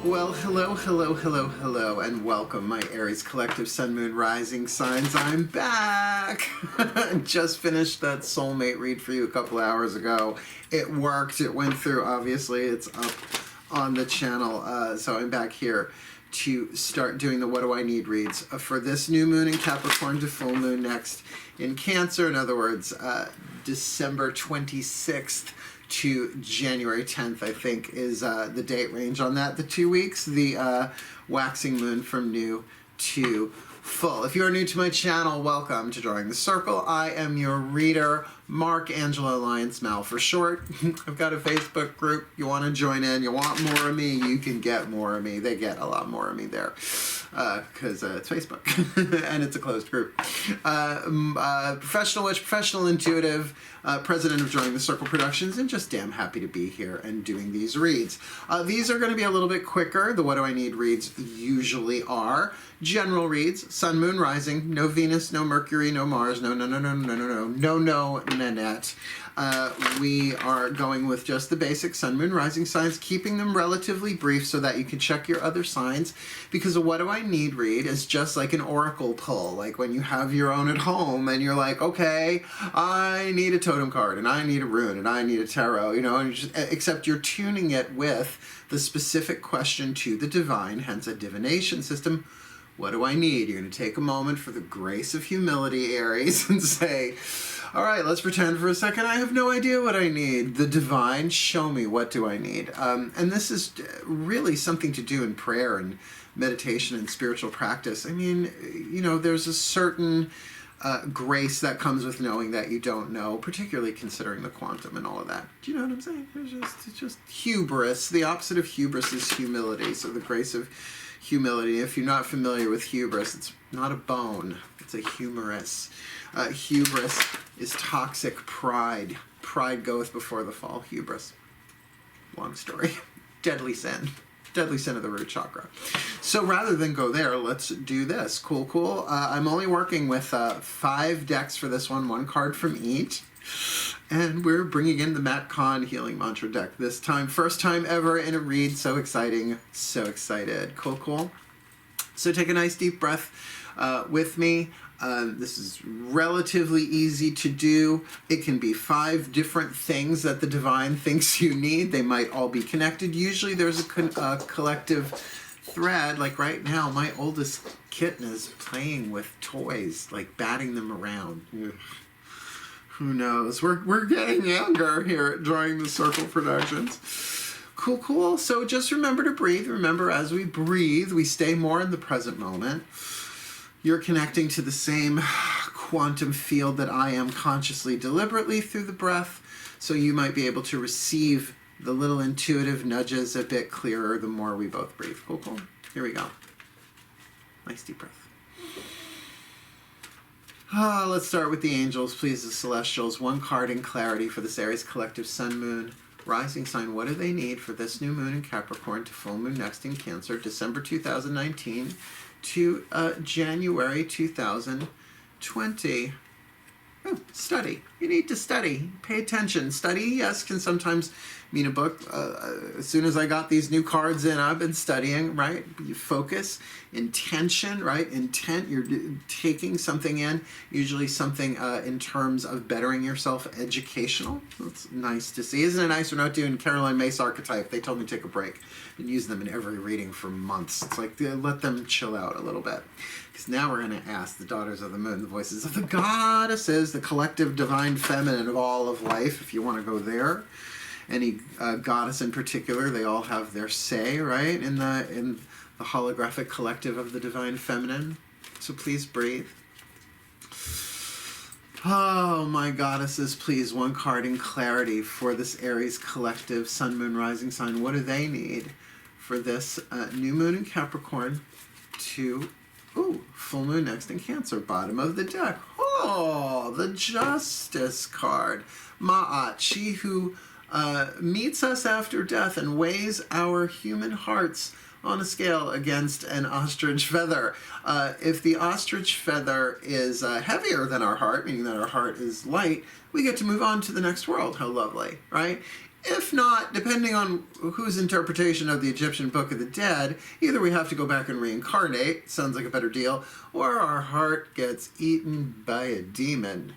Well, hello, hello, hello, hello, and welcome, my Aries collective Sun, Moon, Rising signs. I'm back! Just finished that soulmate read for you a couple hours ago. It worked. It went through, obviously. It's up on the channel. So I'm back here to start doing the What Do I Need reads for this new moon in Capricorn to full moon next in Cancer. In other words, December 26th. To January 10th, I think, is the date range on that. The 2 weeks, the waxing moon from new to full. If you are new to my channel, welcome to Drawing the Circle. I am your reader, Mark Angelo Lyons, Mal for short. I've got a Facebook group. You want to join in, you want more of me, you can get more of me. They get a lot more of me there because it's Facebook and it's a closed group. Professional witch, professional intuitive, president of Drawing the Circle Productions, and just damn happy to be here and doing these reads. These are going to be a little bit quicker. The What Do I Need reads usually are general reads, Sun, Moon, Rising, no Venus, no Mercury, no Mars, no Nanette. We are going with just the basic Sun, Moon, Rising signs, keeping them relatively brief so that you can check your other signs, because a What Do I Need read is just like an oracle pull, like when you have your own at home and you're like, okay, I need a totem card and I need a rune and I need a tarot, you know, and except you're tuning it with the specific question to the divine, hence a divination system. What do I need? You're going to take a moment for the grace of humility, Aries, and say, all right, let's pretend for a second I have no idea what I need. The divine, show me, what do I need? And this is really something to do in prayer and meditation and spiritual practice. I mean, you know, there's a certain grace that comes with knowing that you don't know, particularly considering the quantum and all of that. Do you know what I'm saying? It's just hubris. The opposite of hubris is humility. So the grace of humility. If you're not familiar with hubris, it's not a bone, it's a humerus. Hubris is toxic pride. Pride goeth before the fall. Hubris. Long story. Deadly sin. Deadly sin of the root chakra. So rather than go there, let's do this. Cool, cool. I'm only working with 5 decks for this one card from each. And we're bringing in the Matt Kahn Healing Mantra deck this time. First time ever in a read. So exciting. So excited. Cool, cool. So take a nice deep breath with me. This is relatively easy to do. It can be 5 different things that the divine thinks you need. They might all be connected. Usually there's a collective thread. Like right now, my oldest kitten is playing with toys, like batting them around. Ugh. Who knows? We're getting younger here at Drawing the Circle Productions. Cool, cool. So just remember to breathe. Remember, as we breathe, we stay more in the present moment. You're connecting to the same quantum field that I am consciously, deliberately through the breath. So you might be able to receive the little intuitive nudges a bit clearer the more we both breathe. Cool, cool. Here we go. Nice deep breath. Let's start with the angels, please, the celestials. 1 card in clarity for this Aries collective Sun, Moon, Rising sign. What do they need for this new moon in Capricorn to full moon next in Cancer, December 2019 to January 2020? Oh, study. You need to study. Pay attention. Study, yes, can sometimes mean a book. As soon as I got these new cards in, I've been studying, right? You focus, intention, right? Intent, you're taking something in, usually something in terms of bettering yourself, educational. That's nice to see. Isn't it nice? We're not doing Caroline Mace archetype. They told me to take a break. Been using them in every reading for months. It's like, let them chill out a little bit. Because now we're going to ask the daughters of the moon, the voices of the goddesses, the collective divine feminine of all of life, if you want to go there. Any goddess in particular, they all have their say, right, in the holographic collective of the divine feminine. So please breathe. Oh, my goddesses, please, 1 card in clarity for this Aries collective Sun, Moon, Rising sign. What do they need for this new moon in Capricorn to full moon next in Cancer? Bottom of the deck. Oh, the Justice card. Ma'at, she who meets us after death and weighs our human hearts on a scale against an ostrich feather. If the ostrich feather is heavier than our heart, meaning that our heart is light, we get to move on to the next world. How lovely, right? If not, depending on whose interpretation of the Egyptian Book of the Dead, either we have to go back and reincarnate, sounds like a better deal, or our heart gets eaten by a demon.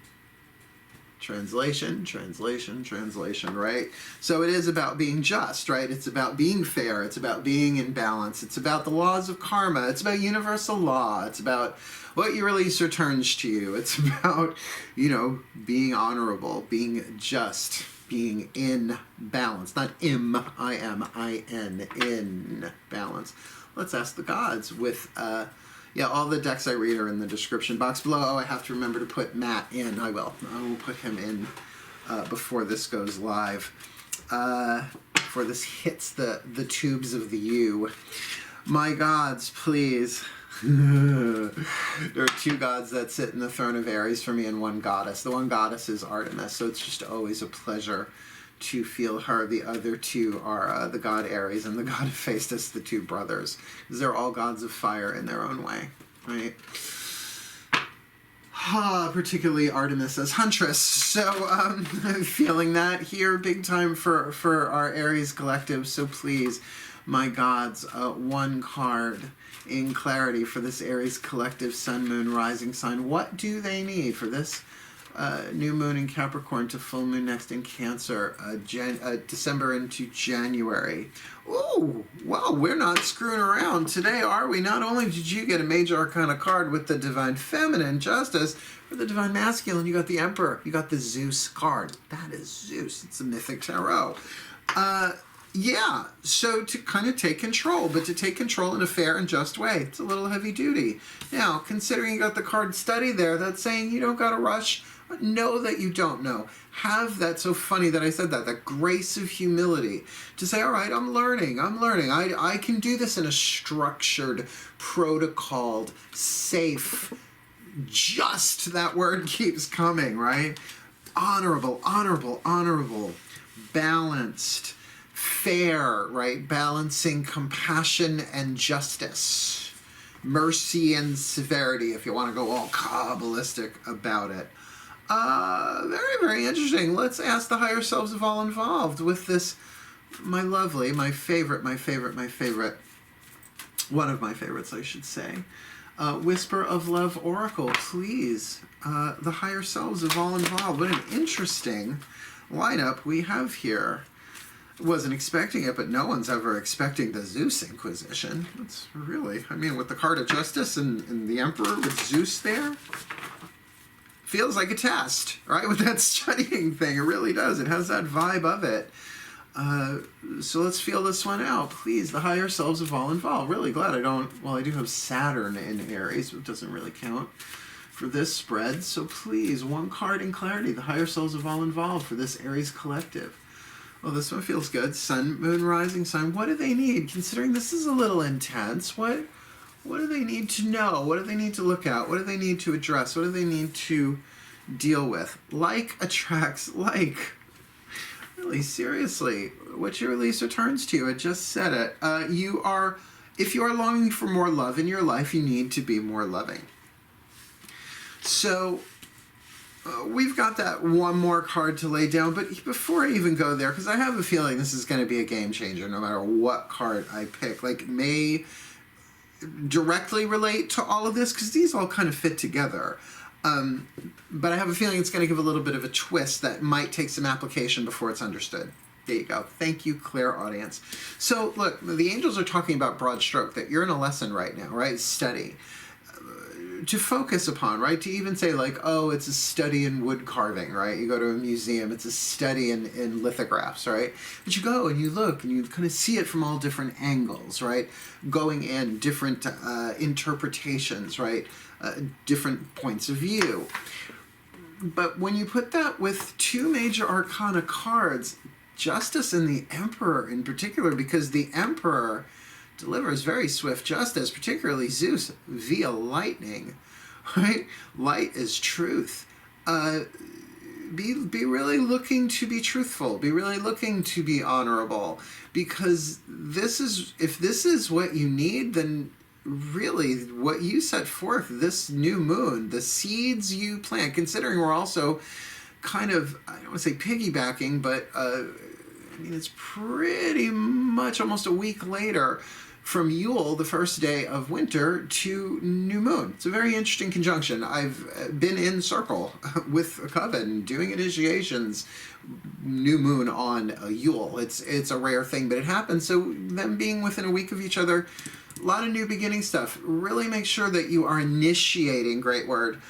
Translation, translation, translation, right? So it is about being just, right? It's about being fair. It's about being in balance. It's about the laws of karma. It's about universal law. It's about what you release returns to you. It's about, you know, being honorable, being just, being in balance. Not I-M-I-N, in balance. Let's ask the gods with... yeah, all the decks I read are in the description box below. Oh, I have to remember to put Matt in. I will. I will put him in before this goes live. Before this hits the tubes of the U. My gods, please. There are two gods that sit in the throne of Aries for me and one goddess. The one goddess is Artemis, so it's just always a pleasure to feel her. The other two are the god Aries and the god Hephaestus, the two brothers. Because they're all gods of fire in their own way, right? Particularly Artemis as Huntress. So I'm feeling that here big time for our Aries collective. So please, my gods, one card in clarity for this Aries collective sun, moon, rising sign. What do they need for this new moon in Capricorn to full moon next in Cancer, December into January? Ooh, well, we're not screwing around today, are we? Not only did you get a major arcana card with the Divine Feminine Justice, for the Divine Masculine, you got the Emperor, you got the Zeus card. That is Zeus. It's a mythic tarot. Yeah, so to kind of take control, but to take control in a fair and just way. It's a little heavy duty. Now, considering you got the card study there, that's saying you don't got to rush. Know that you don't know. Have that, so funny that I said that, that grace of humility to say, all right, I'm learning. I can do this in a structured, protocoled, safe, just, that word keeps coming, right? Honorable, honorable, honorable, balanced, fair, right? Balancing compassion and justice, mercy and severity, if you want to go all Kabbalistic about it. Very, very interesting. Let's ask the higher selves of all involved with this, my lovely, my favorite, one of my favorites, I should say. Whisper of Love Oracle, please. The higher selves of all involved. What an interesting lineup we have here. Wasn't expecting it, but no one's ever expecting the Zeus Inquisition. That's really, I mean, with the card of Justice and the Emperor with Zeus there, feels like a test, right? With that studying thing, it really does. It has that vibe of it. So let's feel this one out. Please, the higher selves of all involved. Really glad I don't, well, I do have Saturn in Aries, but it doesn't really count for this spread. So please, one card in clarity, the higher selves of all involved for this Aries collective. Well, this one feels good. Sun, moon, rising sign. What do they need? Considering this is a little intense, what do they need to know? What do they need to look at? What do they need to address? What do they need to deal with? Like attracts like. Really, seriously, what you release returns to you. I just said it. If you are longing for more love in your life, you need to be more loving. So we've got that one more card to lay down, but before I even go there, because I have a feeling this is going to be a game changer no matter what card I pick. Like, it may directly relate to all of this, because these all kind of fit together. But I have a feeling it's going to give a little bit of a twist that might take some application before it's understood. There you go. Thank you, clear audience. So, look, the angels are talking about broad stroke, that you're in a lesson right now, right? Study. To focus upon, right? To even say, like, oh, it's a study in wood carving, right? You go to a museum, it's a study in lithographs, right? But you go and you look and you kind of see it from all different angles, right? Going in, different interpretations, right? Different points of view. But when you put that with two major arcana cards, Justice and the Emperor in particular, because the Emperor delivers very swift justice, particularly Zeus, via lightning, right? Light is truth. Be really looking to be truthful. Be really looking to be honorable, because if this is what you need, then really what you set forth this new moon, the seeds you plant, considering we're also kind of, I don't want to say piggybacking, but I mean, it's pretty much almost a week later from Yule, the first day of winter, to new moon. It's a very interesting conjunction. I've been in circle with a coven doing initiations new moon on Yule. It's a rare thing, but it happens. So them being within a week of each other, a lot of new beginning stuff. Really make sure that you are initiating, great word,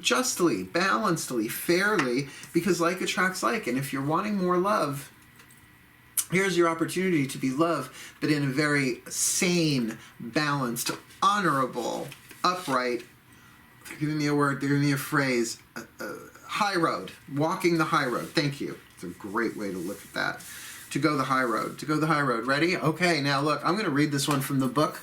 justly, balancedly, fairly, because like attracts like. And if you're wanting more love, here's your opportunity to be loved, but in a very sane, balanced, honorable, upright, they're giving me a word, they're giving me a phrase, high road, walking the high road. Thank you. It's a great way to look at that. To go the high road. To go the high road. Ready? Okay, now look, I'm going to read this one from the book.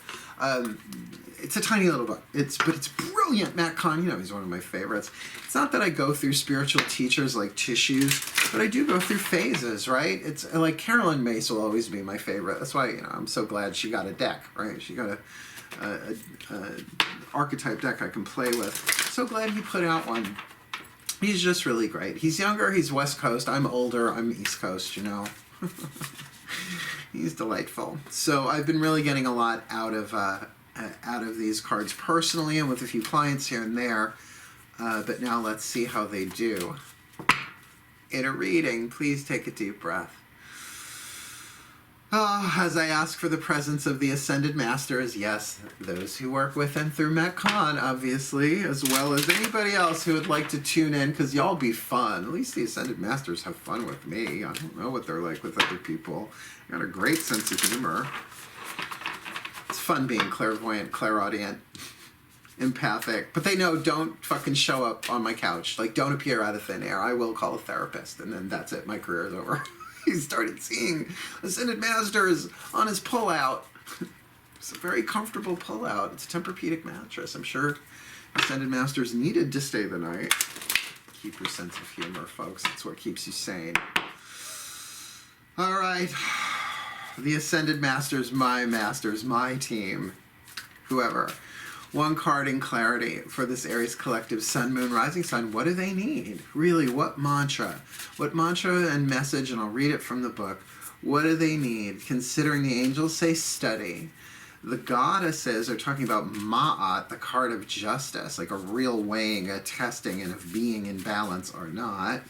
It's a tiny little book. But it's brilliant. Matt Kahn, you know, he's one of my favorites. It's not that I go through spiritual teachers like tissues, but I do go through phases, right? It's like Carolyn Mace will always be my favorite. That's why, you know, I'm so glad she got a deck, right? She got a archetype deck I can play with. So glad he put out one. He's just really great. He's younger, he's West Coast. I'm older, I'm East Coast, you know. He's delightful. So I've been really getting a lot out of these cards personally and with a few clients here and there. But now let's see how they do. In a reading, please take a deep breath. As I ask for the presence of the Ascended Masters, yes, those who work with and through Matt Kahn, obviously, as well as anybody else who would like to tune in, because y'all be fun. At least the Ascended Masters have fun with me. I don't know what they're like with other people. I got a great sense of humor. It's fun being clairvoyant, clairaudient, empathic. But they know, don't fucking show up on my couch. Like, don't appear out of thin air. I will call a therapist, and then that's it. My career is over. He started seeing Ascended Masters on his pullout. It's a very comfortable pullout. It's a Tempur-Pedic mattress. I'm sure Ascended Masters needed to stay the night. Keep your sense of humor, folks. That's what keeps you sane. All right. The Ascended Masters, my team, whoever. One card in clarity for this Aries collective Sun, Moon, Rising sign. What do they need? Really, what mantra? What mantra and message, and I'll read it from the book. What do they need? Considering the angels say study. The goddesses are talking about Ma'at, the card of justice, like a real weighing, a testing, and of being in balance or not.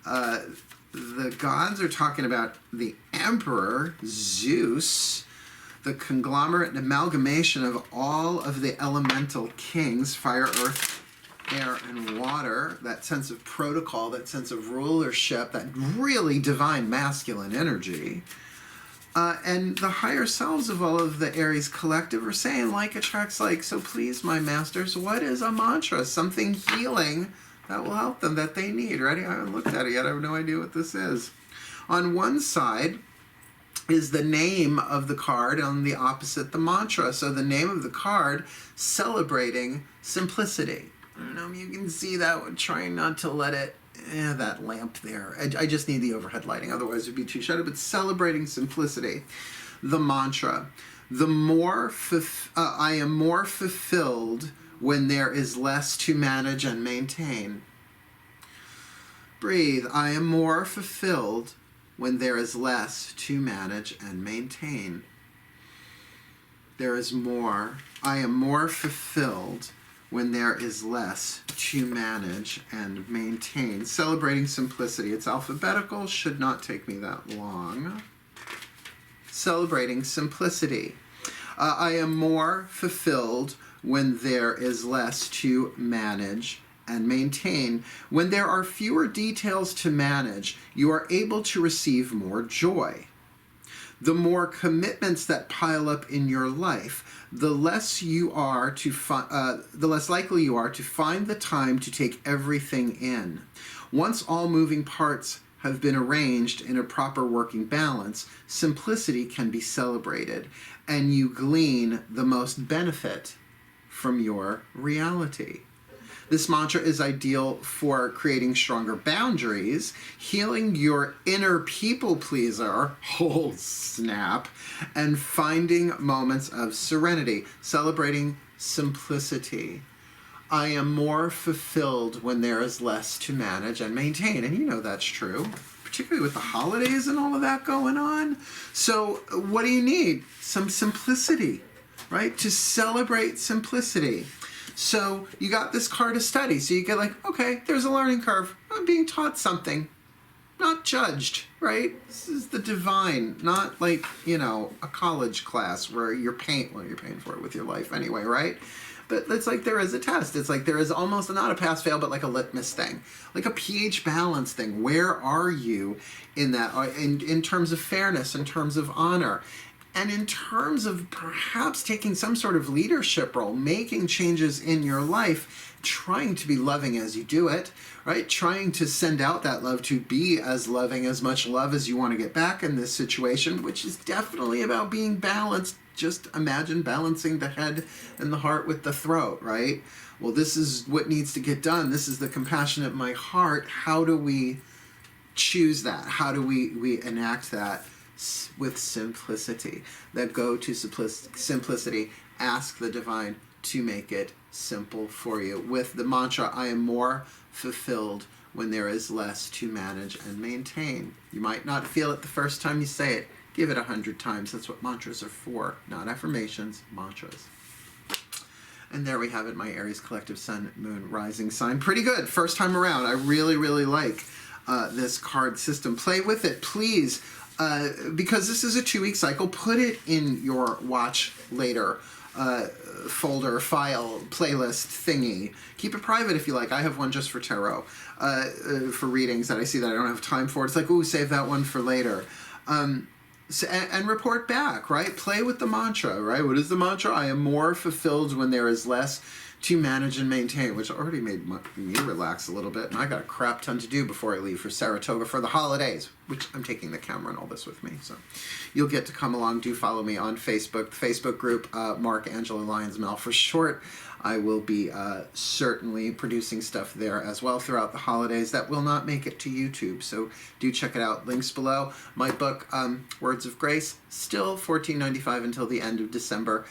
The gods are talking about the Emperor, Zeus, the conglomerate and amalgamation of all of the elemental kings, fire, earth, air, and water, that sense of protocol, that sense of rulership, that really divine masculine energy. And the higher selves of all of the Aries collective are saying, like attracts like. So please, my masters, what is a mantra? Something healing that will help them, that they need. Ready? I haven't looked at it yet. I have no idea what this is. On one side is the name of the card, on the opposite, the mantra. So the name of the card, celebrating simplicity. I don't know if you can see that. We're trying not to let it, that lamp there. I just need the overhead lighting, otherwise it would be too shadowy. But celebrating simplicity. The mantra. I am more fulfilled when there is less to manage and maintain. Breathe. I am more fulfilled when there is less to manage and maintain. There is more. I am more fulfilled when there is less to manage and maintain. Celebrating simplicity. It's alphabetical, should not take me that long. Celebrating simplicity. I am more fulfilled when there is less to manage and maintain. When there are fewer details to manage, you are able to receive more joy. The more commitments that pile up in your life, the less likely you are to find the time to take everything in. Once all moving parts have been arranged in a proper working balance, simplicity can be celebrated, and you glean the most benefit from your reality. This mantra is ideal for creating stronger boundaries, healing your inner people pleaser, oh snap, and finding moments of serenity, celebrating simplicity. I am more fulfilled when there is less to manage and maintain. And you know that's true, particularly with the holidays and all of that going on. So what do you need? Some simplicity, right? To celebrate simplicity. So you got this card of study. So you get like, okay, there's a learning curve. I'm being taught something. Not judged, right? This is the divine, not like, you know, a college class where you're paying for it with your life anyway, right? But it's like there is a test. It's like there is almost not a pass-fail, but like a litmus thing, like a pH balance thing. Where are you in that, in terms of fairness, in terms of honor, and in terms of perhaps taking some sort of leadership role, making changes in your life, trying to be loving as you do it, right? Trying to send out that love, to be as loving, as much love as you want to get back in this situation, which is definitely about being balanced. Just imagine balancing the head and the heart with the throat, right? Well, this is what needs to get done. This is the compassion of my heart. How do we choose that? How do we enact that? With simplicity. That go to simplicity. Ask the divine to make it simple for you. With the mantra, I am more fulfilled when there is less to manage and maintain. You might not feel it the first time you say it. Give it 100 times. That's what mantras are for. Not affirmations, mantras. And there we have it, my Aries collective sun, moon, rising sign. Pretty good. First time around. I really, really like this card system. Play with it, please. Because this is a 2-week cycle, put it in your watch later folder, file, playlist thingy. Keep it private if you like. I have one just for tarot, for readings that I see that I don't have time for. It's like, ooh, save that one for later. And report back, right? Play with the mantra, right? What is the mantra? I am more fulfilled when there is less to manage and maintain, which already made me relax a little bit. And I got a crap ton to do before I leave for Saratoga for the holidays, which I'm taking the camera and all this with me. So you'll get to come along. Do follow me on Facebook, the Facebook group, Mark Angela Lyons Mel for short. I will be certainly producing stuff there as well throughout the holidays that will not make it to YouTube. So do check it out. Links below. My book, Words of Grace, still $14.95 until the end of December.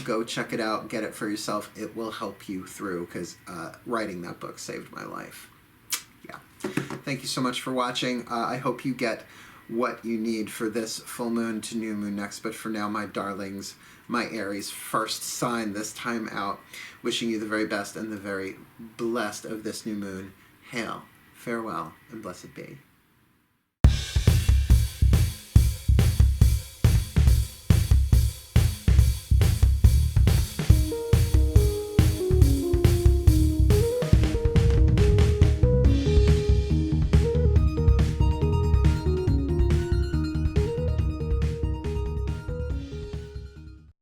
Go check it out. Get it for yourself. It will help you through, because writing that book saved my life. Yeah. Thank you so much for watching. I hope you get what you need for this full moon to new moon next. But for now, my darlings, my Aries, first sign this time out, wishing you the very best and the very blessed of this new moon. Hail, farewell, and blessed be.